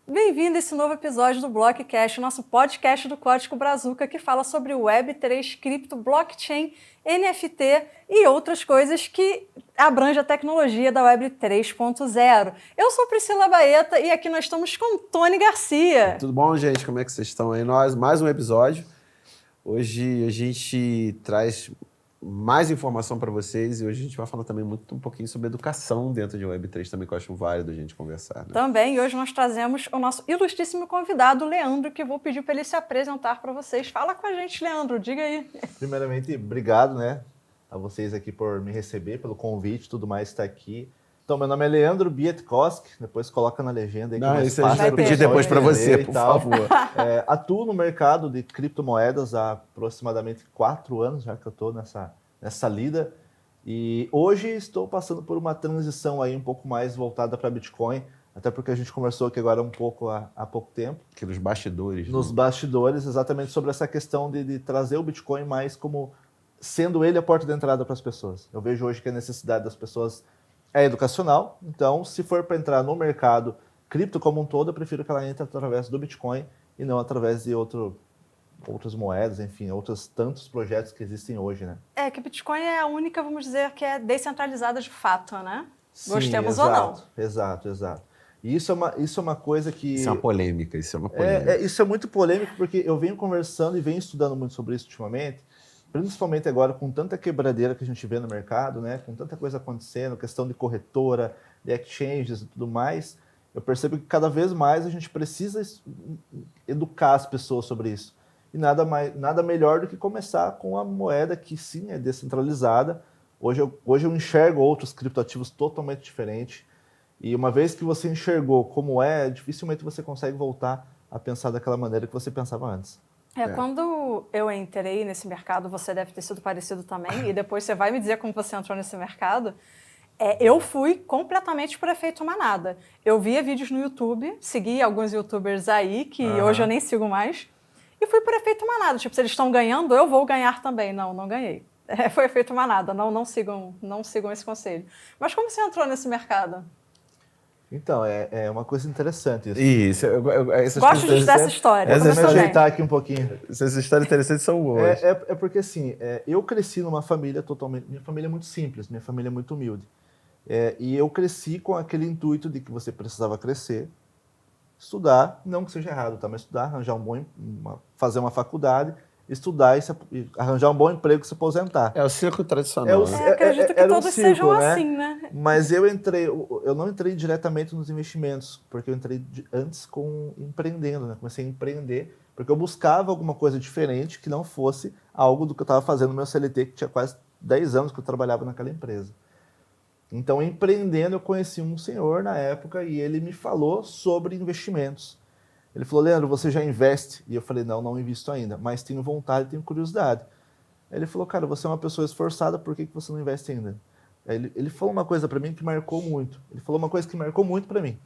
Bem-vindo a esse novo episódio do Blockcast, nosso podcast do Código Brazuca, que fala sobre Web3, cripto, blockchain, NFT e outras coisas que abrangem a tecnologia da Web 3.0. Eu sou Priscila Baeta e aqui nós estamos com Tony Garcia. Tudo bom, gente? Como é que vocês estão aí? Mais um episódio. Hoje a gente traz mais informação para vocês e hoje a gente vai falar também um pouquinho sobre educação dentro de Web3, também que eu acho válido a gente conversar. Né? Também, hoje nós trazemos o nosso ilustríssimo convidado, Leandro, que eu vou pedir para ele se apresentar para vocês. Fala com a gente, Leandro, diga aí. Primeiramente, obrigado, a vocês aqui por me receber, pelo convite, tudo mais estar aqui. Então, meu nome é Leandro Bietkowski, depois coloca na legenda aí. Não, isso a gente vai pedir depois para você, por favor. Atuo no mercado de criptomoedas há aproximadamente 4 anos, já que eu estou nessa lida. E hoje estou passando por uma transição aí um pouco mais voltada para Bitcoin, até porque a gente conversou aqui agora um pouco há pouco tempo. Aqui nos bastidores. Nos bastidores, exatamente sobre essa questão de trazer o Bitcoin mais como sendo ele a porta de entrada para as pessoas. Eu vejo hoje que a necessidade das pessoas é educacional, então se for para entrar no mercado cripto como um todo, eu prefiro que ela entre através do Bitcoin e não através de outras moedas, enfim, outros tantos projetos que existem hoje, né? É que Bitcoin é a única, vamos dizer, que é descentralizada de fato, né? Sim, gostemos ou não. Exato. E isso é uma coisa que... Isso é uma polêmica, isso é muito polêmico porque eu venho conversando e venho estudando muito sobre isso ultimamente, principalmente agora com tanta quebradeira que a gente vê no mercado, né? Com tanta coisa acontecendo, questão de corretora, de exchanges e tudo mais, eu percebo que cada vez mais a gente precisa educar as pessoas sobre isso. E nada melhor do que começar com a moeda que sim é descentralizada. Hoje eu enxergo outros criptoativos totalmente diferentes. E uma vez que você enxergou como dificilmente você consegue voltar a pensar daquela maneira que você pensava antes. Quando eu entrei nesse mercado, você deve ter sido parecido também, e depois você vai me dizer como você entrou nesse mercado. Eu fui completamente por efeito manada. Eu via vídeos no YouTube, segui alguns youtubers aí, que hoje eu nem sigo mais, e fui por efeito manada. Tipo, se eles estão ganhando, eu vou ganhar também. Não ganhei. Foi efeito manada, não sigam esse conselho. Mas como você entrou nesse mercado? Então, é uma coisa interessante isso. Isso. Gosto dessa história. Vamos me ajeitar aqui um pouquinho. Essas histórias interessantes são boas. Porque, assim, eu cresci numa família totalmente... Minha família é muito simples, minha família é muito humilde. E eu cresci com aquele intuito de que você precisava crescer, estudar, não que seja errado, tá? Mas estudar, arranjar fazer uma faculdade, estudar e arranjar um bom emprego e se aposentar. É o ciclo tradicional. Acredito que todos sejam assim, né? Mas eu não entrei diretamente nos investimentos, porque eu entrei antes empreendendo, né? Comecei a empreender, porque eu buscava alguma coisa diferente que não fosse algo do que eu estava fazendo no meu CLT, que tinha quase 10 anos que eu trabalhava naquela empresa. Então, empreendendo, eu conheci um senhor na época e ele me falou sobre investimentos. Ele falou, Leandro, você já investe? E eu falei, não invisto ainda, mas tenho vontade, tenho curiosidade. Aí ele falou, cara, você é uma pessoa esforçada, por que você não investe ainda? Aí ele falou uma coisa para mim que marcou muito. Ele falou uma coisa que marcou muito para mim,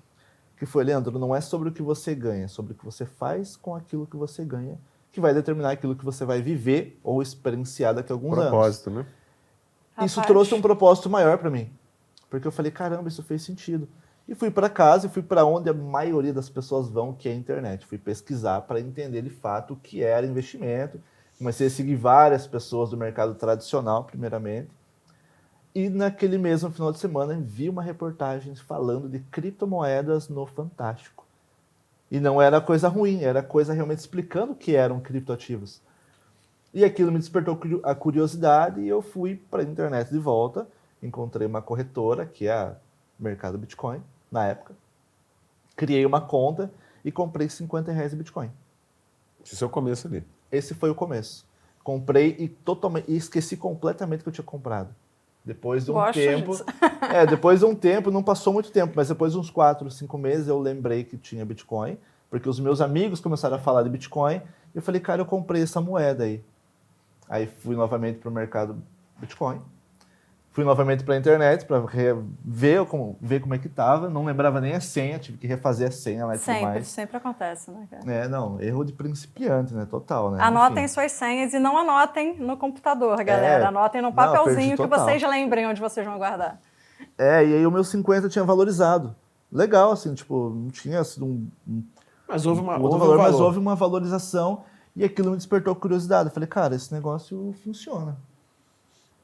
que foi, Leandro, não é sobre o que você ganha, é sobre o que você faz com aquilo que você ganha, que vai determinar aquilo que você vai viver ou experienciar daqui a alguns anos. Propósito, né? Isso trouxe um propósito maior para mim, porque eu falei, caramba, isso fez sentido. E fui para casa e fui para onde a maioria das pessoas vão, que é a internet. Fui pesquisar para entender de fato o que era investimento. Comecei a seguir várias pessoas do mercado tradicional, primeiramente. E naquele mesmo final de semana vi uma reportagem falando de criptomoedas no Fantástico. E não era coisa ruim, era coisa realmente explicando o que eram criptoativos. E aquilo me despertou a curiosidade e eu fui para a internet de volta. Encontrei uma corretora, que é o Mercado Bitcoin, na época. Criei uma conta e comprei R$50 de Bitcoin. Esse é o começo ali. Esse foi o começo. Comprei e esqueci completamente que eu tinha comprado. Depois de um tempo... depois de um tempo, não passou muito tempo, mas depois de uns 4, 5 meses eu lembrei que tinha Bitcoin, porque os meus amigos começaram a falar de Bitcoin, e eu falei, cara, eu comprei essa moeda aí. Aí fui novamente para o mercado Bitcoin. Fui novamente para a internet para ver como é que estava. Não lembrava nem a senha, tive que refazer a senha lá e tudo mais. Sempre acontece, né, cara? Erro de principiante, né? Total, né? Anotem suas senhas e não anotem no computador, galera. Anotem no papelzinho que vocês lembrem onde vocês vão guardar. E aí o meu 50 tinha valorizado. legal, assim, tipo, não tinha sido Mas houve uma, outro valor, mas houve uma valorização e aquilo me despertou curiosidade. Eu falei, cara, esse negócio funciona.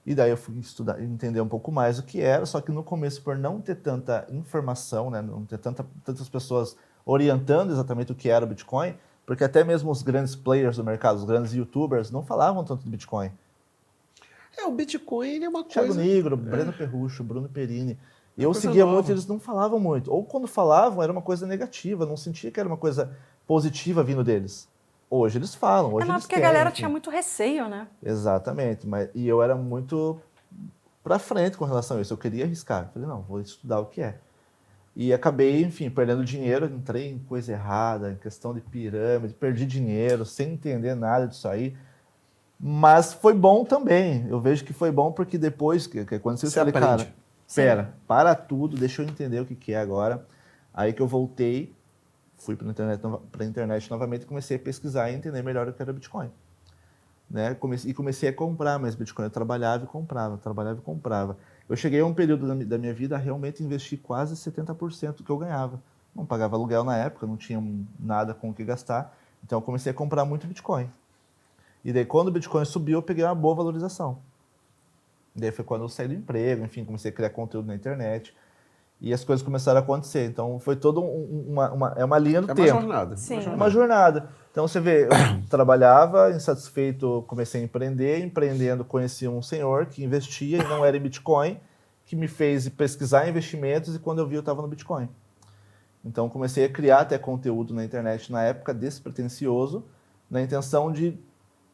E daí eu fui estudar, entender um pouco mais o que era, só que no começo, por não ter tanta informação, né, não ter tantas pessoas orientando exatamente o que era o Bitcoin, porque até mesmo os grandes players do mercado, os grandes YouTubers, não falavam tanto de Bitcoin. O Bitcoin ele é uma Thiago coisa... Nigro, Breno Perrucho, Bruno Perini. Eu coisa seguia nova. muito, eles não falavam muito. Ou quando falavam, era uma coisa negativa, não sentia que era uma coisa positiva vindo deles. Hoje eles falam, hoje Não, eles porque querem, a galera enfim. tinha muito receio, né? Exatamente, e eu era muito pra frente com relação a isso, eu queria arriscar. Eu falei, não, vou estudar o que é. E acabei, enfim, perdendo dinheiro, entrei em coisa errada, em questão de pirâmide, perdi dinheiro, sem entender nada disso aí. Mas foi bom também. Eu vejo que foi bom porque depois, que quando eu falei, aprende. cara, pera, para tudo, deixa eu entender o que é agora. Aí que eu voltei, fui para a internet novamente e comecei a pesquisar e entender melhor o que era Bitcoin. Né? Comecei a comprar mais Bitcoin. Eu trabalhava e comprava, trabalhava e comprava. Eu cheguei a um período da minha vida a realmente investir quase 70% do que eu ganhava. Não pagava aluguel na época, não tinha nada com o que gastar. Então eu comecei a comprar muito Bitcoin. E daí quando o Bitcoin subiu, eu peguei uma boa valorização. E daí foi quando eu saí do emprego, enfim, comecei a criar conteúdo na internet. E as coisas começaram a acontecer. Então foi toda uma linha do tempo. É uma jornada. Sim. Uma jornada. Então você vê, eu trabalhava insatisfeito, comecei a empreender, empreendendo conheci um senhor que investia e não era em Bitcoin, que me fez pesquisar investimentos e quando eu vi eu estava no Bitcoin. Então comecei a criar até conteúdo na internet na época despretensioso, na intenção de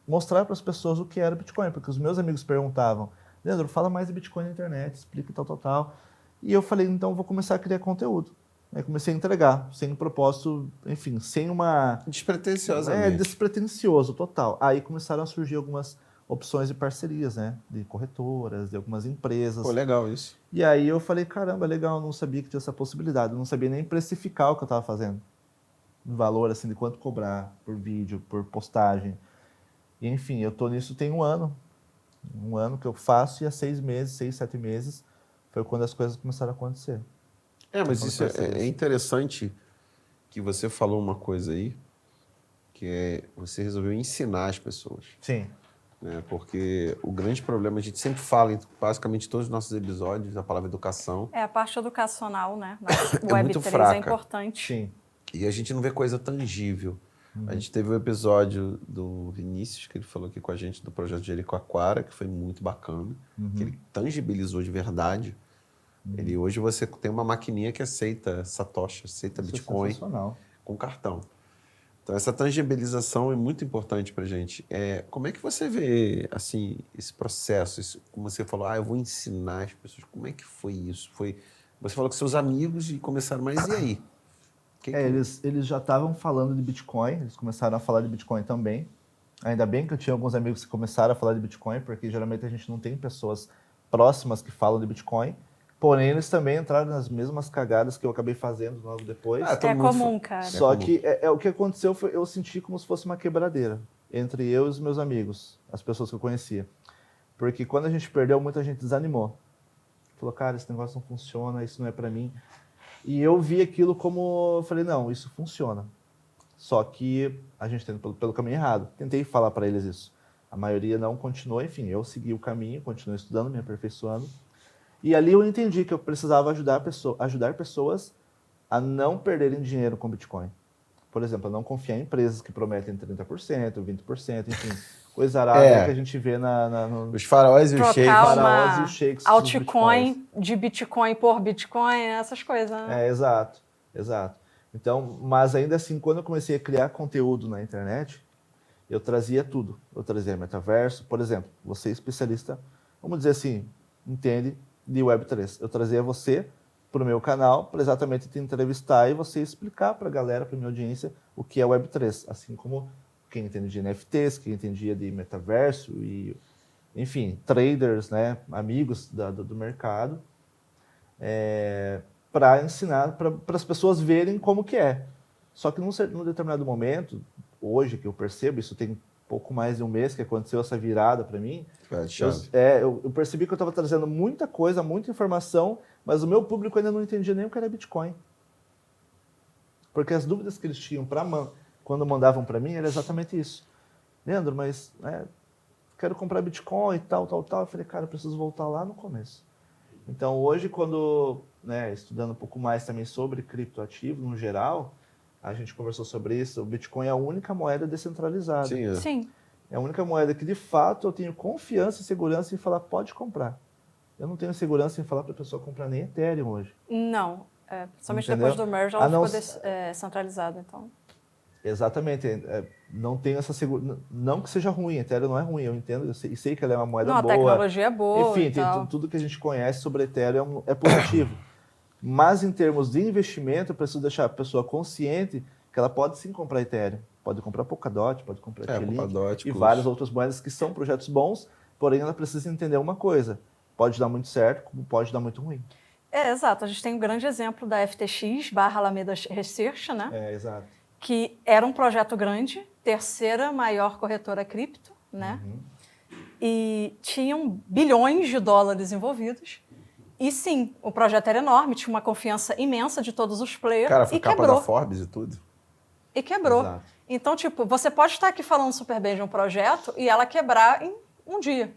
mostrar para as pessoas o que era Bitcoin, porque os meus amigos perguntavam, Leandro, fala mais de Bitcoin na internet, explica tal. E eu falei, então vou começar a criar conteúdo. Aí comecei a entregar, sem um propósito, enfim, sem uma... Despretensiosamente. Despretensioso, total. Aí começaram a surgir algumas opções de parcerias, né? De corretoras, de algumas empresas. Pô, legal isso. E aí eu falei, caramba, legal, eu não sabia que tinha essa possibilidade. Eu não sabia nem precificar o que eu estava fazendo. Um valor, assim, de quanto cobrar por vídeo, por postagem. E, enfim, eu tô nisso tem um ano. Um ano que eu faço e há 6 meses, 6, 7 meses, foi quando as coisas começaram a acontecer. Mas isso é interessante que você falou uma coisa aí, que é você resolveu ensinar as pessoas. Sim. Né? Porque o grande problema, a gente sempre fala em basicamente todos os nossos episódios, a palavra educação. É a parte educacional, né? É muito Web3 fraca. é importante. Sim. E a gente não vê coisa tangível. A gente teve um episódio do Vinícius, que ele falou aqui com a gente, do projeto Jericoacoara, que foi muito bacana, que ele tangibilizou de verdade. Ele, hoje você tem uma maquininha que aceita Satoshi, aceita Bitcoin com cartão. Então essa tangibilização é muito importante para a gente. Como é que você vê assim, esse processo? Como você falou, eu vou ensinar as pessoas. Como é que foi isso? Você falou com seus amigos e começaram, mas e aí? Eles já estavam falando de Bitcoin, eles começaram a falar de Bitcoin também. Ainda bem que eu tinha alguns amigos que começaram a falar de Bitcoin, porque geralmente a gente não tem pessoas próximas que falam de Bitcoin. Porém, eles também entraram nas mesmas cagadas que eu acabei fazendo logo depois. É comum, cara. Só que o que aconteceu foi eu senti como se fosse uma quebradeira entre eu e os meus amigos, as pessoas que eu conhecia. Porque quando a gente perdeu, muita gente desanimou. Falou, cara, esse negócio não funciona, isso não é pra mim. E eu vi aquilo como, eu falei, não, isso funciona. Só que a gente tá indo pelo caminho errado. Tentei falar para eles isso. A maioria não continuou, enfim, eu segui o caminho, continuei estudando, me aperfeiçoando. E ali eu entendi que eu precisava ajudar pessoas a não perderem dinheiro com Bitcoin. Por exemplo, a não confiar em empresas que prometem 30%, 20%, enfim, coisa arada que a gente vê os faraós e os shakes. Trocar uma shakes altcoin de Bitcoin por Bitcoin, essas coisas. Né? Exato. Então, mas ainda assim, quando eu comecei a criar conteúdo na internet, eu trazia tudo. Eu trazia metaverso, por exemplo, você é especialista, vamos dizer assim, entende de Web3. Eu trazia você para o meu canal para exatamente te entrevistar e você explicar para a galera, para a minha audiência, o que é Web3. Assim como quem entende de NFTs, quem entendia de metaverso e, enfim, traders, né, amigos do mercado, para ensinar, para as pessoas verem como que é. Só que num determinado momento, hoje que eu percebo, isso tem pouco mais de um mês que aconteceu essa virada para mim, eu percebi que eu estava trazendo muita coisa, muita informação, mas o meu público ainda não entendia nem o que era Bitcoin. Porque as dúvidas que eles tinham quando mandavam para mim era exatamente isso. Leandro, mas quero comprar Bitcoin e tal. Eu falei, cara, eu preciso voltar lá no começo. Então, hoje, quando, estudando um pouco mais também sobre criptoativo, no geral, a gente conversou sobre isso, o Bitcoin é a única moeda descentralizada. Sim, Sim. É a única moeda que, de fato, eu tenho confiança e segurança em falar, pode comprar. Eu não tenho segurança em falar para a pessoa comprar nem Ethereum hoje. Não. Principalmente Entendeu? depois do merge, ela ficou não- centralizada, então. Exatamente. Não tenho essa segurança. Não que seja ruim, Ethereum não é ruim, eu entendo, eu sei que ela é uma moeda Não, a boa. tecnologia é boa. Enfim, e tal. tudo que a gente conhece sobre Ethereum é positivo. Mas em termos de investimento, eu preciso deixar a pessoa consciente que ela pode sim comprar Ethereum. Pode comprar Polkadot, pode comprar Chainlink Polkadot, e Plus. várias outras moedas que são projetos bons, porém ela precisa entender uma coisa. Pode dar muito certo, como pode dar muito ruim. Exato. A gente tem um grande exemplo da FTX/Alameda Research, né? Exato. Que era um projeto grande, terceira maior corretora cripto, né? E tinham bilhões de dólares envolvidos. E sim, o projeto era enorme, tinha uma confiança imensa de todos os players. Cara, foi e capa quebrou. da Forbes e tudo. E quebrou. Exato. Então, tipo, você pode estar aqui falando super bem de um projeto e ela quebrar em um dia.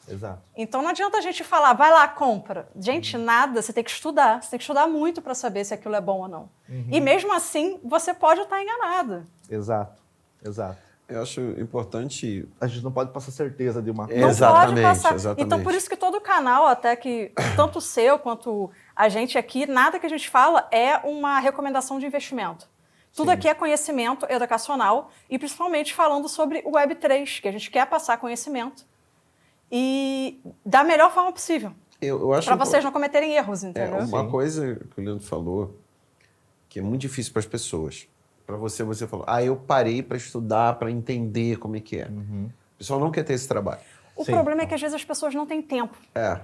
Exato. Então não adianta a gente falar, vai lá, compra. Gente, nada, você tem que estudar. Você tem que estudar muito para saber se aquilo é bom ou não. E mesmo assim, você pode estar enganada. Exato. Eu acho importante... A gente não pode passar certeza de uma coisa. Não Exatamente, pode passar. exatamente. Então, por isso que todo canal, até que tanto o seu quanto a gente aqui, nada que a gente fala é uma recomendação de investimento. Tudo aqui é conhecimento educacional e principalmente falando sobre o Web3, que a gente quer passar conhecimento e da melhor forma possível. Eu acho Para vocês não cometerem erros, entendeu? uma coisa que o Leandro falou que é muito difícil para as pessoas. Para você falou, eu parei para estudar, para entender como é que é. O pessoal não quer ter esse trabalho. O Sim. problema é que às vezes as pessoas não têm tempo. É.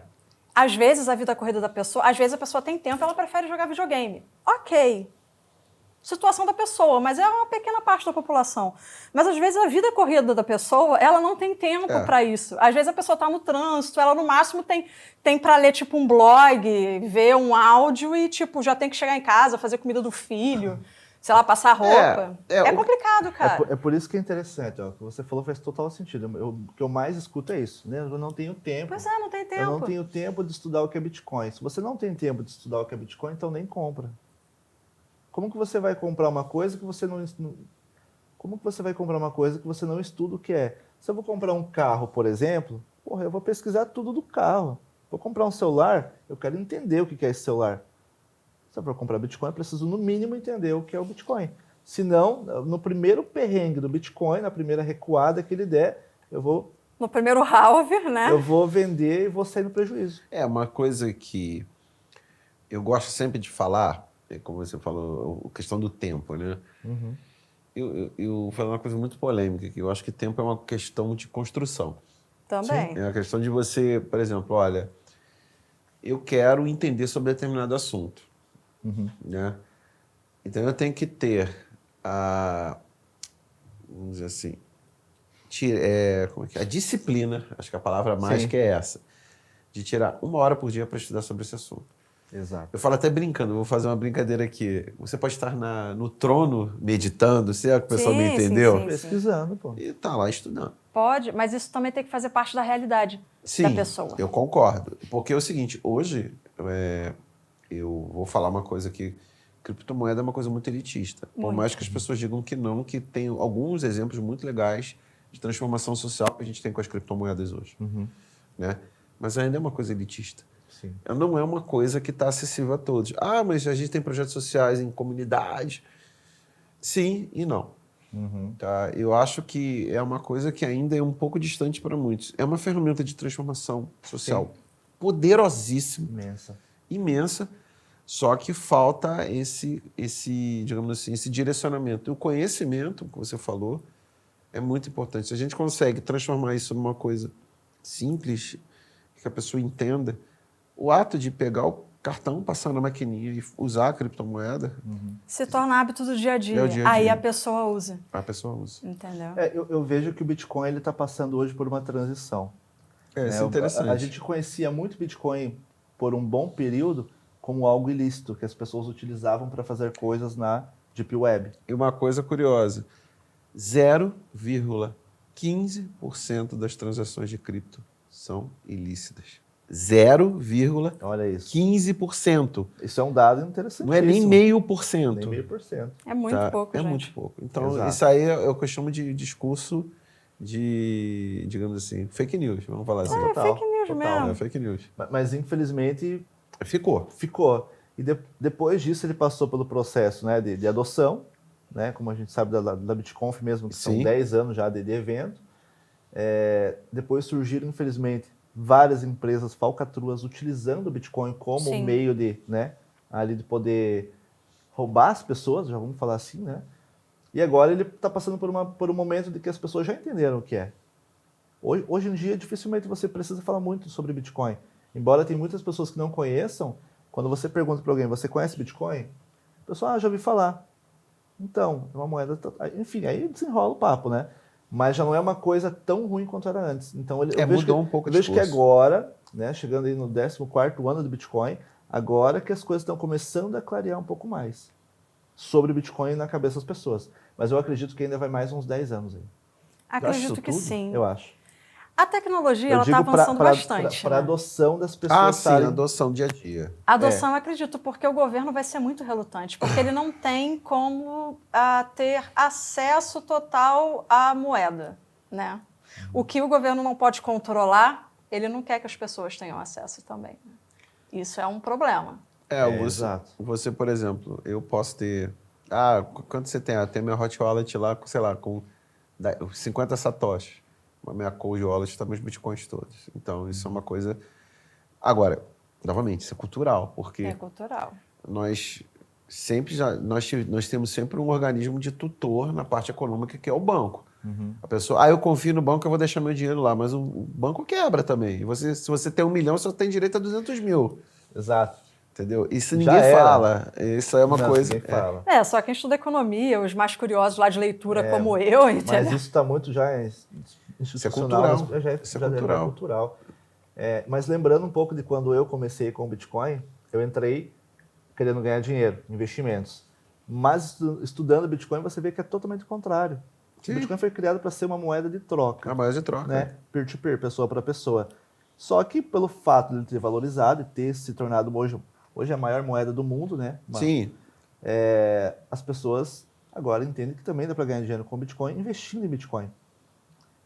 Às vezes a vida corrida da pessoa, às vezes a pessoa tem tempo, ela prefere jogar videogame. Ok. Situação da pessoa, mas é uma pequena parte da população. Mas às vezes a vida corrida da pessoa, ela não tem tempo para isso. Às vezes a pessoa está no trânsito, ela no máximo tem para ler tipo um blog, ver um áudio e tipo já tem que chegar em casa, fazer comida do filho, sei lá, passar roupa. É complicado, cara. É por isso que é interessante, ó, o que você falou faz total sentido. O que eu mais escuto é isso, né? Eu não tenho tempo. Pois é, não tem tempo. Eu não tenho tempo de estudar o que é Bitcoin. Se você não tem tempo de estudar o que é Bitcoin, então nem compra. Como que você vai comprar uma coisa que você não... Como que você vai comprar uma coisa que você não estuda o que é? Se eu vou comprar um carro, por exemplo, eu vou pesquisar tudo do carro. Vou comprar um celular, eu quero entender o que é esse celular. Se eu for comprar Bitcoin, eu preciso no mínimo entender o que é o Bitcoin. Senão, no primeiro perrengue do Bitcoin, na primeira recuada que ele der, eu vou... No primeiro halve, né? Eu vou vender e vou sair no prejuízo. É uma coisa que eu gosto sempre de falar, como você falou, a questão do tempo, né? Eu vou falar uma coisa muito polêmica, que eu acho que tempo é uma questão de construção. Também. É uma questão de você, por exemplo, olha, eu quero entender sobre determinado assunto, né? Então eu tenho que ter vamos dizer assim, a disciplina, acho que a palavra mágica é essa, de tirar 1 hora por dia para estudar sobre esse assunto. Exato. Eu falo até brincando, vou fazer uma brincadeira aqui. Você pode estar no trono meditando, se a pessoa me entendeu? Sim. Pesquisando, pô. E tá lá estudando. Pode, mas isso também tem que fazer parte da realidade da pessoa. Eu concordo. Porque é o seguinte, hoje, eu vou falar uma coisa que criptomoeda é uma coisa muito elitista. Por mais que as pessoas digam que não, que tem alguns exemplos muito legais de transformação social que a gente tem com as criptomoedas hoje. Né? Mas ainda é uma coisa elitista. Sim. Não é uma coisa que está acessível a todos. Mas a gente tem projetos sociais em comunidades. Sim e não. Tá? Eu acho que é uma coisa que ainda é um pouco distante para muitos. É uma ferramenta de transformação social poderosíssima, imensa, só que falta esse, digamos assim, esse direcionamento. O conhecimento, que você falou, é muito importante. Se a gente consegue transformar isso numa coisa simples, que a pessoa entenda, o ato de pegar o cartão, passar na maquininha e usar a criptomoeda... Se torna hábito do dia a dia. É o dia a Aí dia. a pessoa usa. A pessoa usa. Entendeu? Eu vejo que o Bitcoin está passando hoje por uma transição. Isso é interessante. A gente conhecia muito Bitcoin por um bom período como algo ilícito, que as pessoas utilizavam para fazer coisas na Deep Web. E uma coisa curiosa, 0,15% das transações de cripto são ilícitas. 0,15%. Olha isso. Isso é um dado interessantíssimo. Não é nem meio por cento. Nem meio por cento. É muito pouco, É gente. muito pouco. Então, Exato. isso aí eu costumo de discurso de, digamos assim, fake news, vamos falar assim. É fake news total. mesmo. É fake news. Mas infelizmente, Ficou. E depois disso ele passou pelo processo, né, de adoção, né, como a gente sabe da BitConf mesmo, que são Sim. 10 anos já de evento. Depois surgiram, infelizmente, várias empresas falcatruas utilizando o Bitcoin como Sim. meio de, né, ali de poder roubar as pessoas, já vamos falar assim, né? E agora ele está passando por um momento de que as pessoas já entenderam o que é. Hoje em dia, dificilmente você precisa falar muito sobre Bitcoin. Embora tem muitas pessoas que não conheçam, quando você pergunta para alguém, você conhece Bitcoin? A pessoa, já ouvi falar. Então, é uma moeda... Enfim, aí desenrola o papo, né? Mas já não é uma coisa tão ruim quanto era antes. Então, eu vejo mudou um pouco eu o vejo que discurso. agora, né, chegando aí no 14º ano do Bitcoin, agora que as coisas estão começando a clarear um pouco mais sobre o Bitcoin na cabeça das pessoas. Mas eu acredito que ainda vai mais uns 10 anos aí. Acredito isso que tudo? sim. Eu acho. A tecnologia Eu ela está digo avançando bastante. para né? adoção das pessoas Ah, sim, estarem... adoção dia a dia. A adoção, eu acredito, porque o governo vai ser muito relutante, porque ele não tem como ter acesso total à moeda, né? O que o governo não pode controlar, ele não quer que as pessoas tenham acesso também. né? Isso é um problema. Exato. Você, por exemplo, eu posso ter... quanto você tem? Tem meu Hot Wallet lá, sei lá, com 50 satoshis. A minha Cold Wallet está meus bitcoins todos. Então, isso é uma coisa... Agora, novamente, isso é cultural, porque É cultural. nós temos sempre um organismo de tutor na parte econômica, que é o banco. A pessoa, eu confio no banco, eu vou deixar meu dinheiro lá, mas o banco quebra também. E se você tem 1 milhão, você só tem direito a 200 mil. Exato. Entendeu? Isso Já ninguém era. fala. Isso é uma Não, coisa... ninguém fala. Só quem estuda economia, os mais curiosos lá de leitura como eu, Mas entendeu? isso está muito já institucional. cultural. Já Isso é é cultural. cultural. Mas lembrando um pouco de quando eu comecei com o Bitcoin, eu entrei querendo ganhar dinheiro, investimentos. Mas estudando Bitcoin, você vê que é totalmente o contrário. Sim. O Bitcoin foi criado para ser uma moeda de troca. A moeda de troca. Né? Peer-to-peer, pessoa para pessoa. Só que pelo fato de ele ter valorizado e ter se tornado hoje é a maior moeda do mundo, né? Sim. As pessoas agora entendem que também dá para ganhar dinheiro com Bitcoin investindo em Bitcoin.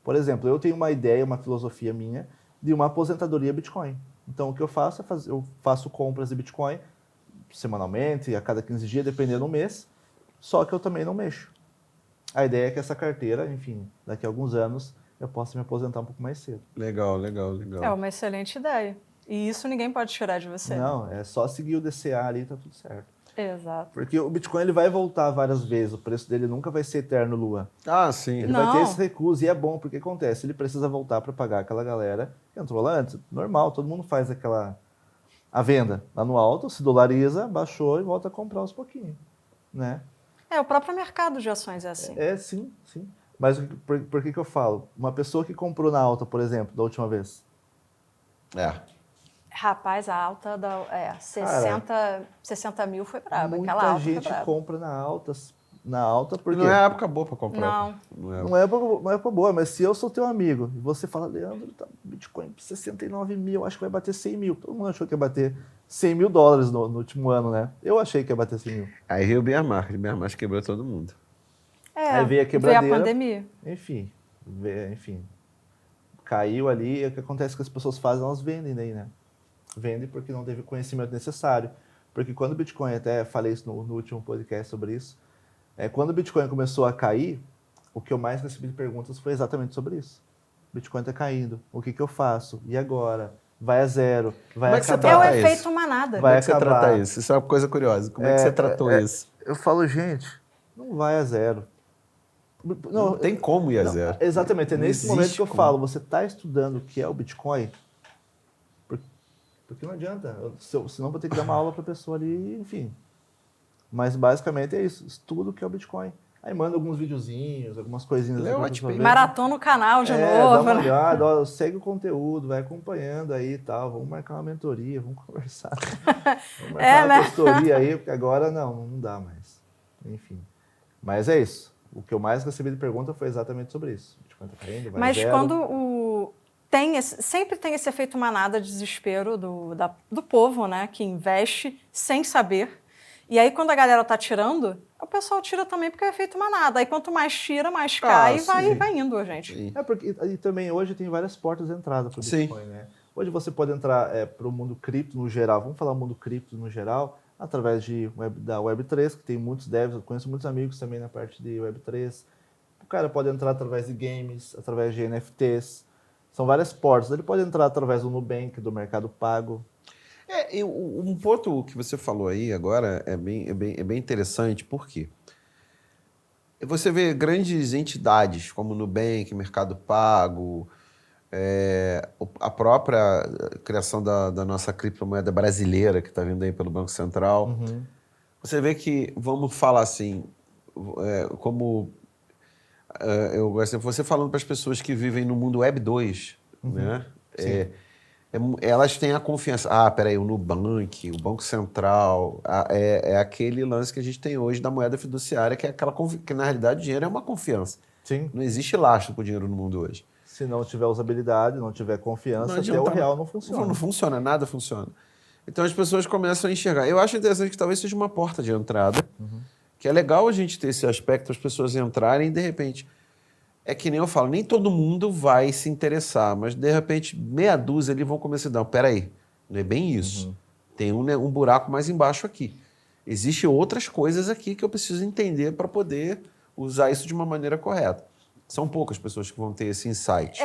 Por exemplo, eu tenho uma ideia, uma filosofia minha de uma aposentadoria Bitcoin. Então, o que eu faço é eu faço compras de Bitcoin semanalmente, a cada 15 dias, dependendo do mês, só que eu também não mexo. A ideia é que essa carteira, enfim, daqui a alguns anos, eu possa me aposentar um pouco mais cedo. Legal. É uma excelente ideia. E isso ninguém pode tirar de você. Não, é só seguir o DCA ali e tá tudo certo. Exato. Porque o Bitcoin ele vai voltar várias vezes, o preço dele nunca vai ser eterno, Lua. Sim. Ele vai ter esse recurso e é bom, porque acontece, ele precisa voltar para pagar aquela galera que entrou lá antes. Normal, todo mundo faz a venda lá no alto, se dolariza, baixou e volta a comprar aos pouquinhos, né? O próprio mercado de ações é assim. Sim. Mas por que eu falo? Uma pessoa que comprou na alta, por exemplo, da última vez. Rapaz, a alta da 60 mil foi braba. Aquela Muita alta gente foi braba. compra na alta porque... Não é época boa para comprar. Não é época boa, mas se eu sou teu amigo e você fala, Leandro, tá Bitcoin 69 mil, acho que vai bater 100 mil. Todo mundo achou que ia bater 100 mil dólares no último ano, né? Eu achei que ia bater 100 mil. Aí veio o bear market quebrou todo mundo. Aí veio a quebradeira. Veio a pandemia. Enfim, caiu ali, e o que acontece que as pessoas fazem, elas vendem daí, né? Vendem porque não teve o conhecimento necessário. Porque quando o Bitcoin, até falei isso no último podcast sobre isso, quando o Bitcoin começou a cair, o que eu mais recebi de perguntas foi exatamente sobre isso. O Bitcoin está caindo, o que eu faço? E agora? Vai a zero? Vai acabar? É o efeito manada. Como é que você trata isso? Isso é uma coisa curiosa. Como é que você tratou isso? Eu falo, gente, não vai a zero. Não tem como ir a zero. Exatamente, é Não nesse momento que eu existe falo, você está estudando o que é o Bitcoin, porque não adianta, senão vou ter que dar uma aula para a pessoa ali, enfim. Mas basicamente é isso, estudo o que é o Bitcoin. Aí manda alguns videozinhos, algumas coisinhas. Maratona o canal de novo. Dá uma olhada, ó, segue o conteúdo, vai acompanhando aí e tal. Vamos marcar uma mentoria, vamos conversar. Vamos marcar uma consultoria aí, porque agora não dá mais. enfim. Mas é isso. O que eu mais recebi de pergunta foi exatamente sobre isso. Bitcoin tá caindo, vai Mas zero. quando sempre tem esse efeito manada de desespero do povo, né, que investe sem saber. E aí, quando a galera tá tirando, o pessoal tira também porque é efeito manada. Aí, quanto mais tira, mais cai e vai indo, gente. Sim. Porque e também hoje tem várias portas de entrada para o Sim. Bitcoin, né? Hoje você pode entrar para o mundo cripto no geral. Vamos falar mundo cripto no geral, através da Web3, que tem muitos devs. Eu conheço muitos amigos também na parte de Web3. O cara pode entrar através de games, através de NFTs. São várias portas. Ele pode entrar através do Nubank, do Mercado Pago. Um ponto que você falou aí agora é bem interessante, por quê? Você vê grandes entidades como Nubank, Mercado Pago, a própria criação da nossa criptomoeda brasileira, que está vindo aí pelo Banco Central. Uhum. Você vê que, vamos falar assim, eu gosto, você falando para as pessoas que vivem no mundo Web 2, né? Elas têm a confiança. Peraí, o Nubank, o Banco Central, é aquele lance que a gente tem hoje da moeda fiduciária, que é aquela que na realidade o dinheiro é uma confiança. Sim. Não existe lastro para o dinheiro no mundo hoje. Se não tiver usabilidade, não tiver confiança, Não até adianta, o real não funciona. Não funciona, nada funciona. Então as pessoas começam a enxergar. Eu acho interessante que talvez seja uma porta de entrada, que é legal a gente ter esse aspecto, as pessoas entrarem e de repente... É que nem eu falo, nem todo mundo vai se interessar, mas de repente meia dúzia ali vão começar a dar, peraí, não é bem isso. Tem um buraco mais embaixo aqui. Existem outras coisas aqui que eu preciso entender para poder usar isso de uma maneira correta. São poucas pessoas que vão ter esse insight.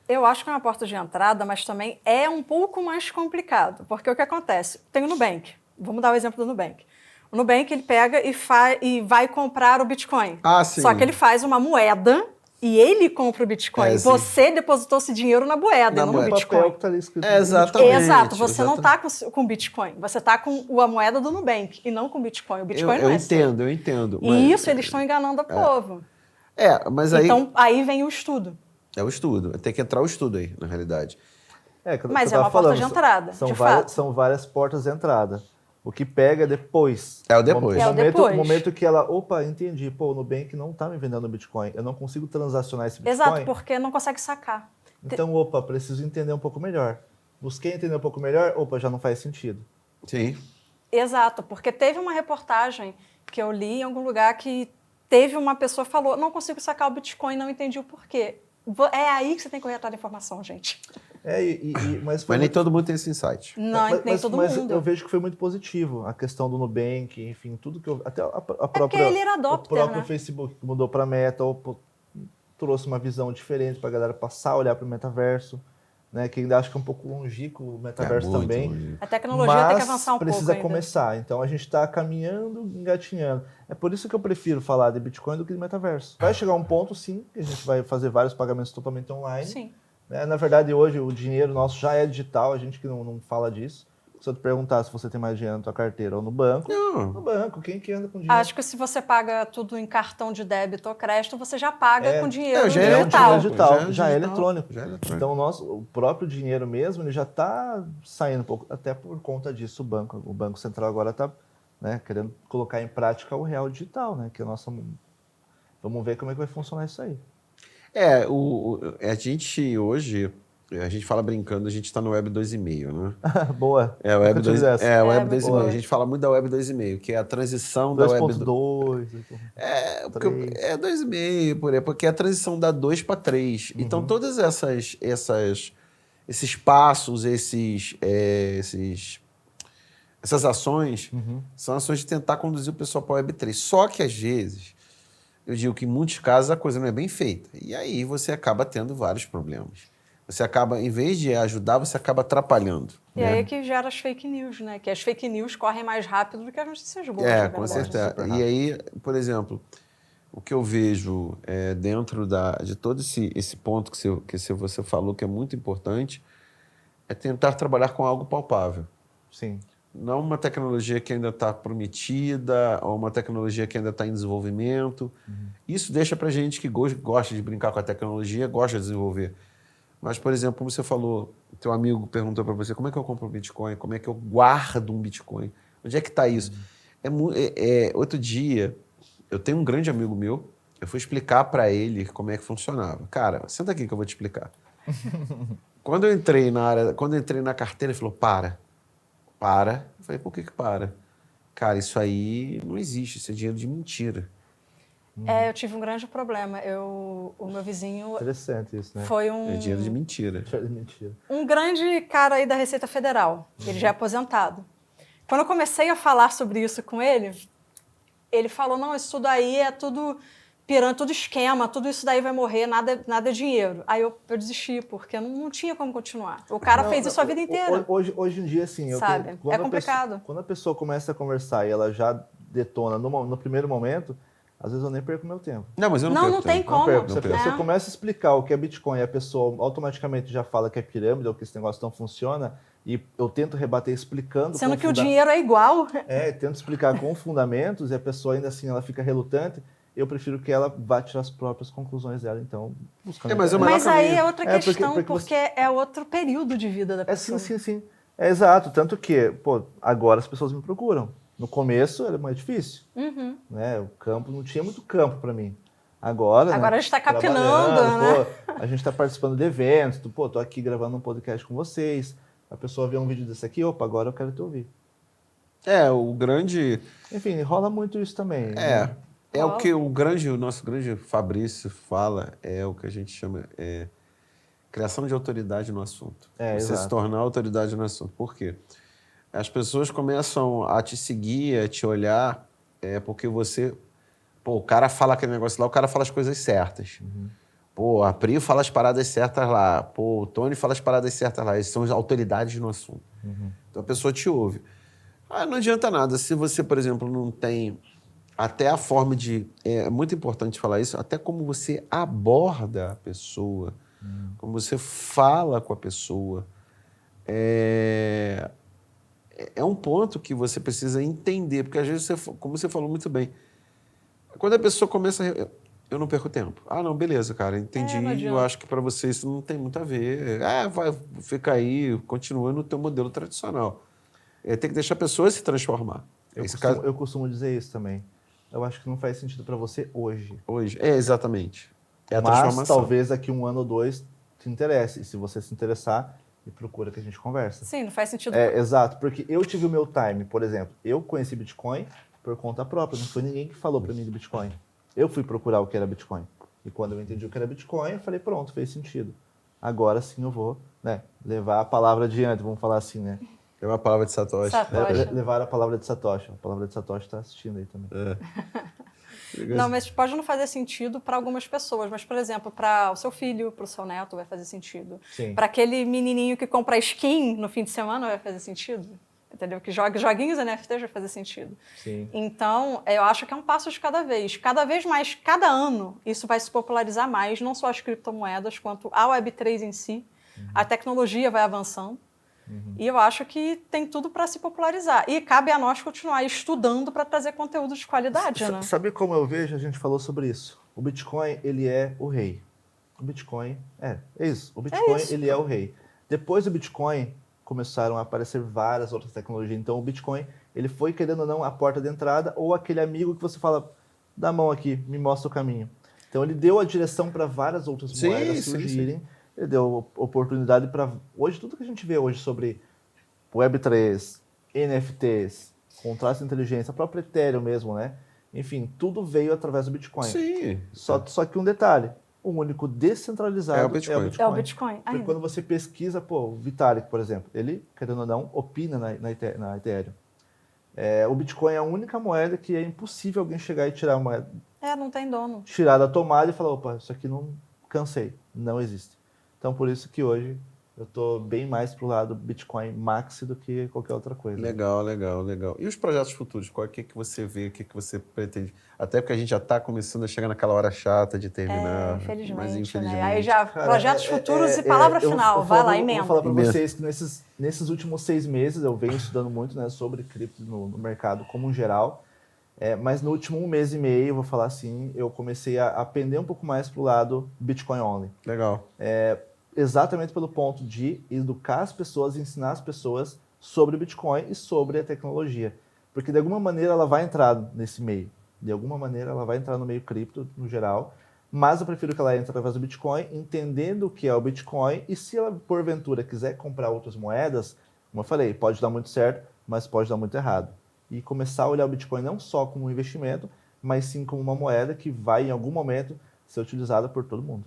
Eu acho que é uma porta de entrada, mas também é um pouco mais complicado, porque o que acontece? Tem o Nubank, vamos dar o exemplo do Nubank. O Nubank, ele pega e vai comprar o Bitcoin. Sim. Só que ele faz uma moeda e ele compra o Bitcoin. Você depositou esse dinheiro na moeda, não no Bitcoin. Papel que tá ali escrito Exatamente. Exato. Você não está com Bitcoin. Você está com a moeda do Nubank e não com Bitcoin. O Bitcoin não é seu. Eu entendo. E isso eles estão enganando o povo. Mas aí... Então, aí vem o estudo. É o estudo. Tem que entrar o estudo aí, na realidade. Mas é uma porta de entrada, de fato. São várias portas de entrada. O que pega é depois. É o depois. O momento que ela, entendi, o Nubank não está me vendendo Bitcoin, eu não consigo transacionar esse Bitcoin. Exato, porque não consegue sacar. Então, preciso entender um pouco melhor. Busquei entender um pouco melhor, já não faz sentido. Sim. Exato, porque teve uma reportagem que eu li em algum lugar que teve uma pessoa que falou, não consigo sacar o Bitcoin, não entendi o porquê. É aí que você tem que correr atrás da informação, gente. Mas nem todo mundo tem esse insight. Não, nem todo mundo. Mas eu vejo que foi muito positivo a questão do Nubank, enfim, tudo que eu... Até a própria... porque ele era adopter, o próprio Facebook que mudou para Meta, trouxe uma visão diferente para a galera passar a olhar para o metaverso, né? Que ainda acho que é um pouco longínquo o metaverso também. Longínquo. A tecnologia tem que avançar um pouco precisa ainda. começar. Então a gente está caminhando, engatinhando. É por isso que eu prefiro falar de Bitcoin do que de metaverso. Vai chegar um ponto, sim, que a gente vai fazer vários pagamentos totalmente online. Sim. Na verdade, hoje o dinheiro nosso já é digital, a gente que não fala disso. Se eu te perguntar se você tem mais dinheiro na tua carteira ou no banco, no banco, quem que anda com dinheiro? Acho que se você paga tudo em cartão de débito ou crédito, você já paga com dinheiro já digital. É digital, já é eletrônico. Já é eletrônico. Então o próprio dinheiro mesmo, ele já está saindo um pouco, até por conta disso o Banco Central agora está querendo colocar em prática o real digital, né? Que vamos ver como é que vai funcionar isso aí. A gente hoje, a gente fala brincando, a gente está no Web 2.5, né? Boa. O Web 2.5. A gente fala muito da Web 2.5, que é a transição da Web 2.2. É 2.5, por aí, porque é a transição da 2 para 3. Então, todas esses passos, essas ações, são ações de tentar conduzir o pessoal para a Web 3. Só que, às vezes, eu digo que em muitos casos a coisa não é bem feita. E aí você acaba tendo vários problemas. Você acaba, em vez de ajudar, você acaba atrapalhando. E aí é que gera as fake news, né? Que as fake news correm mais rápido do que as notícias boas. Com certeza. E aí, por exemplo, o que eu vejo dentro de todo esse ponto que você falou, que é muito importante, é tentar trabalhar com algo palpável. Sim. Não uma tecnologia que ainda está prometida ou uma tecnologia que ainda está em desenvolvimento. Isso deixa para gente que gosta de brincar com a tecnologia, gosta de desenvolver. Mas, por exemplo, como você falou, teu amigo perguntou para você como é que eu compro um Bitcoin, como é que eu guardo um Bitcoin, onde é que está isso? Outro dia, Eu tenho um grande amigo meu, eu fui explicar para ele como é que funcionava. Cara, senta aqui que eu vou te explicar. Quando eu entrei na carteira, ele falou, para. Eu falei, por que para? Cara, isso aí não existe, isso é dinheiro de mentira. Eu tive um grande problema. O meu vizinho Interessante isso, né? foi É dinheiro de mentira. Mentira. um grande cara aí da Receita Federal. Ele já é aposentado. Quando eu comecei a falar sobre isso com ele falou, não, isso tudo aí é tudo pirâmide, tudo esquema, tudo isso daí vai morrer, nada é dinheiro. Aí eu desisti, porque não tinha como continuar. O cara fez isso a vida inteira. Hoje em dia, assim... Sabe? É complicado. Quando a pessoa começa a conversar e ela já detona no primeiro momento, às vezes eu nem perco meu tempo. Não, mas eu não perco Não tem tempo. como. Se a pessoa começa a explicar o que é Bitcoin e a pessoa automaticamente já fala que é pirâmide ou que esse negócio não funciona, e eu tento rebater explicando... Sendo que o dinheiro é igual. Tento explicar com fundamentos e a pessoa ainda assim ela fica relutante, eu prefiro que ela vá tirar as próprias conclusões dela, então... Mas aí é outra questão, porque é outro período de vida da pessoa. Sim. É exato, tanto que, agora as pessoas me procuram. No começo era mais difícil, né? O campo, não tinha muito campo para mim. Agora a gente está capinando, né? A gente está participando de eventos, tô aqui gravando um podcast com vocês, a pessoa vê um vídeo desse aqui, agora eu quero te ouvir. O grande... Enfim, rola muito isso também. Né? É o que o nosso grande Fabrício fala, é o que a gente chama criação de autoridade no assunto. Você se tornar autoridade no assunto. Por quê? As pessoas começam a te seguir, a te olhar, porque você... o cara fala aquele negócio lá, o cara fala as coisas certas. A Pri fala as paradas certas lá. O Tony fala as paradas certas lá. Eles são as autoridades no assunto. Então a pessoa te ouve. Não adianta nada. Se você, por exemplo, não tem... Até a forma de... É muito importante falar isso. Até como você aborda a pessoa. Como você fala com a pessoa. É um ponto que você precisa entender. Porque às vezes, como você falou muito bem, quando a pessoa começa... Eu não perco tempo. Não, beleza, cara. Entendi. Eu acho que para você isso não tem muito a ver. Fica aí, continua no teu modelo tradicional. Tem que deixar a pessoa se transformar. Eu costumo dizer isso também. Eu acho que não faz sentido para você hoje. Exatamente. É a Mas transformação. talvez daqui 1 ano ou 2 te interesse. E se você se interessar, me procura que a gente conversa. Sim, não faz sentido. Exato, porque eu tive o meu time, por exemplo. Eu conheci Bitcoin por conta própria. Não foi ninguém que falou para mim de Bitcoin. Eu fui procurar o que era Bitcoin. E quando eu entendi o que era Bitcoin, eu falei, pronto, fez sentido. Agora sim eu vou, levar a palavra adiante, vamos falar assim, né? É uma palavra de Satoshi. Levar a palavra de Satoshi. A palavra de Satoshi está assistindo aí também. Não, mas pode não fazer sentido para algumas pessoas. Mas, por exemplo, para o seu filho, para o seu neto, vai fazer sentido. Para aquele menininho que compra skin no fim de semana, vai fazer sentido. Entendeu? Que joga joguinhos NFT vai fazer sentido. Sim. Então, eu acho que é um passo de cada vez. Cada vez mais, cada ano, isso vai se popularizar mais, não só as criptomoedas, quanto a Web3 em si. A tecnologia vai avançando. E eu acho que tem tudo para se popularizar. E cabe a nós continuar estudando para trazer conteúdo de qualidade, né? Sabe como eu vejo? A gente falou sobre isso. O Bitcoin, ele é o rei. O Bitcoin, é isso. O Bitcoin, ele é o rei. Depois do Bitcoin, começaram a aparecer várias outras tecnologias. Então, o Bitcoin, ele foi, querendo ou não, a porta de entrada ou aquele amigo que você fala, dá a mão aqui, me mostra o caminho. Então, ele deu a direção para várias outras moedas surgirem. Ele deu oportunidade para... Hoje, tudo que a gente vê hoje sobre Web3, NFTs, contratos de inteligência, a própria Ethereum mesmo, né? Enfim, tudo veio através do Bitcoin. Sim. Só que um detalhe, o único descentralizado é o Bitcoin. É o Bitcoin. Porque quando você pesquisa, o Vitalik, por exemplo, ele, querendo ou não, opina na Ethereum. O Bitcoin é a única moeda que é impossível alguém chegar e tirar a moeda. Não tem dono. Tirar da tomada e falar, opa, isso aqui não cansei. Não existe. Então, por isso que hoje eu estou bem mais pro lado Bitcoin Maxi do que qualquer outra coisa. Legal. E os projetos futuros? Qual é que você vê, o que você pretende? Até porque a gente já está começando a chegar naquela hora chata de terminar. Infelizmente, mas infelizmente. né? Aí já, projetos futuros e palavra final. Vai lá, emenda. Vou falar para vocês que nesses últimos 6 meses eu venho estudando muito, né, sobre cripto no mercado como um geral. Mas no último 1 mês e meio, vou falar assim, eu comecei a pender um pouco mais pro lado Bitcoin only. Legal. Exatamente pelo ponto de educar as pessoas, ensinar as pessoas sobre o Bitcoin e sobre a tecnologia. Porque de alguma maneira ela vai entrar nesse meio. De alguma maneira ela vai entrar no meio cripto, no geral, mas eu prefiro que ela entre através do Bitcoin, entendendo o que é o Bitcoin, e se ela, porventura, quiser comprar outras moedas, como eu falei, pode dar muito certo, mas pode dar muito errado. E começar a olhar o Bitcoin não só como um investimento, mas sim como uma moeda que vai, em algum momento, ser utilizada por todo mundo.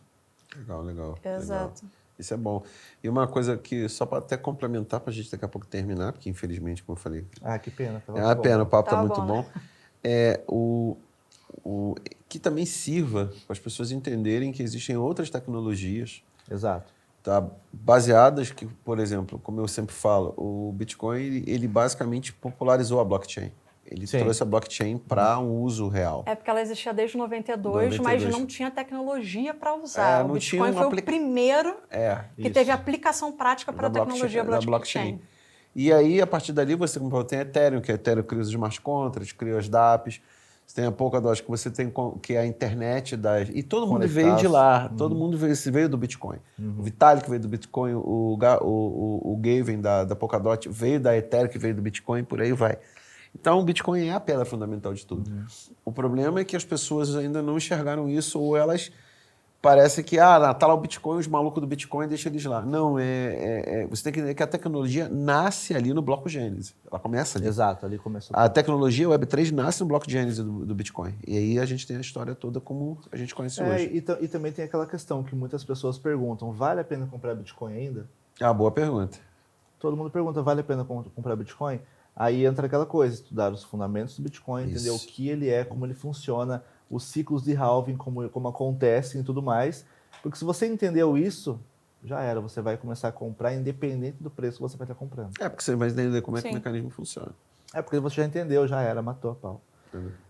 Legal, legal. Exato. Legal. Isso é bom. E uma coisa que, só para até complementar, para a gente daqui a pouco terminar, porque infelizmente, como eu falei, Ah, que pena. é uma pena, o papo está muito Tá bom. É que também sirva para as pessoas entenderem que existem outras tecnologias, Exato. tá, baseadas que, por exemplo, como eu sempre falo, o Bitcoin ele basicamente popularizou a blockchain. Ele Sim. trouxe a blockchain para um uso real. É porque ela existia desde 92, mas não tinha tecnologia para usar. O Bitcoin foi o primeiro que teve aplicação prática para a tecnologia blockchain. E aí, a partir dali, você tem Ethereum, que Ethereum cria os smart contracts, cria as dApps. Você tem a Polkadot, que você tem que é a internet das... E todo mundo veio de lá. Todo mundo veio do Bitcoin. O Vitalik veio do Bitcoin, o Gavin da Polkadot veio da Ethereum, que veio do Bitcoin, por aí vai. Então, o Bitcoin é a pedra fundamental de tudo. O problema é que as pessoas ainda não enxergaram isso, ou elas parece que, tá lá o Bitcoin, os malucos do Bitcoin, deixa eles lá. Não, você tem que entender que a tecnologia nasce ali no bloco Gênesis. Ela começa ali. Exato, ali começou. A tecnologia Web3 nasce no bloco Gênesis do Bitcoin. E aí a gente tem a história toda como a gente conhece hoje. E também tem aquela questão que muitas pessoas perguntam, vale a pena comprar Bitcoin ainda? Boa pergunta. Todo mundo pergunta, vale a pena comprar Bitcoin? Aí entra aquela coisa, estudar os fundamentos do Bitcoin, entender o que ele é, como ele funciona, os ciclos de halving, como acontecem e tudo mais. Porque se você entendeu isso, já era. Você vai começar a comprar independente do preço que você vai estar comprando. Porque você vai entender como é que o mecanismo funciona. Porque você já entendeu, já era, matou a pau.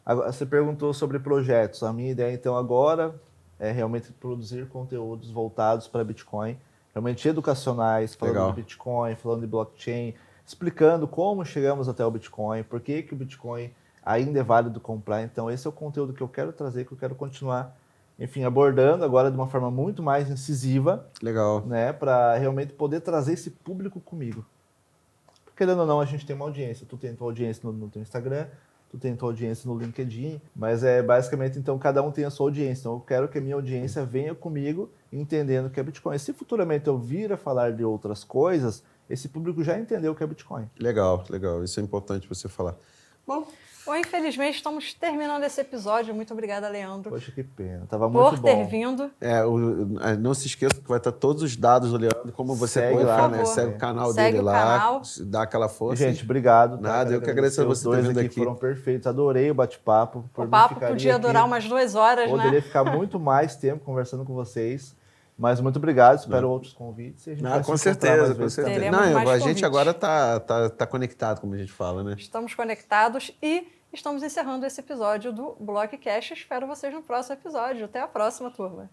Agora, você perguntou sobre projetos. A minha ideia, então, agora é realmente produzir conteúdos voltados para Bitcoin, realmente educacionais, falando de Bitcoin, falando de blockchain, explicando como chegamos até o Bitcoin, por que o Bitcoin ainda é válido comprar. Então, esse é o conteúdo que eu quero trazer, que eu quero continuar, enfim, abordando agora de uma forma muito mais incisiva. Legal. Né, para realmente poder trazer esse público comigo. Porque, querendo ou não, a gente tem uma audiência. Tu tem tua audiência no teu Instagram, tu tem tua audiência no LinkedIn, mas basicamente, então, cada um tem a sua audiência. Então, eu quero que a minha audiência venha comigo entendendo o que é Bitcoin. Se futuramente eu vir a falar de outras coisas, esse público já entendeu o que é Bitcoin. Legal, legal. Isso é importante você falar. Bom, infelizmente estamos terminando esse episódio. Muito obrigada, Leandro. Poxa, que pena. Tava muito bom. Por ter vindo. Não se esqueça que vai estar todos os dados do Leandro, como você segue pode lá, falar, né? Segue o canal dele lá, dá aquela força. Gente, obrigado. Nada, eu que agradeço a você ter vindo aqui. Foram perfeitos, adorei o bate-papo. O papo podia durar umas 2 horas, Poderia ficar muito mais tempo conversando com vocês. Mas muito obrigado, espero outros convites. E a gente vai com certeza, com certeza. A gente agora tá conectado, como a gente fala, né? Estamos conectados e estamos encerrando esse episódio do Blockcast. Espero vocês no próximo episódio. Até a próxima, turma.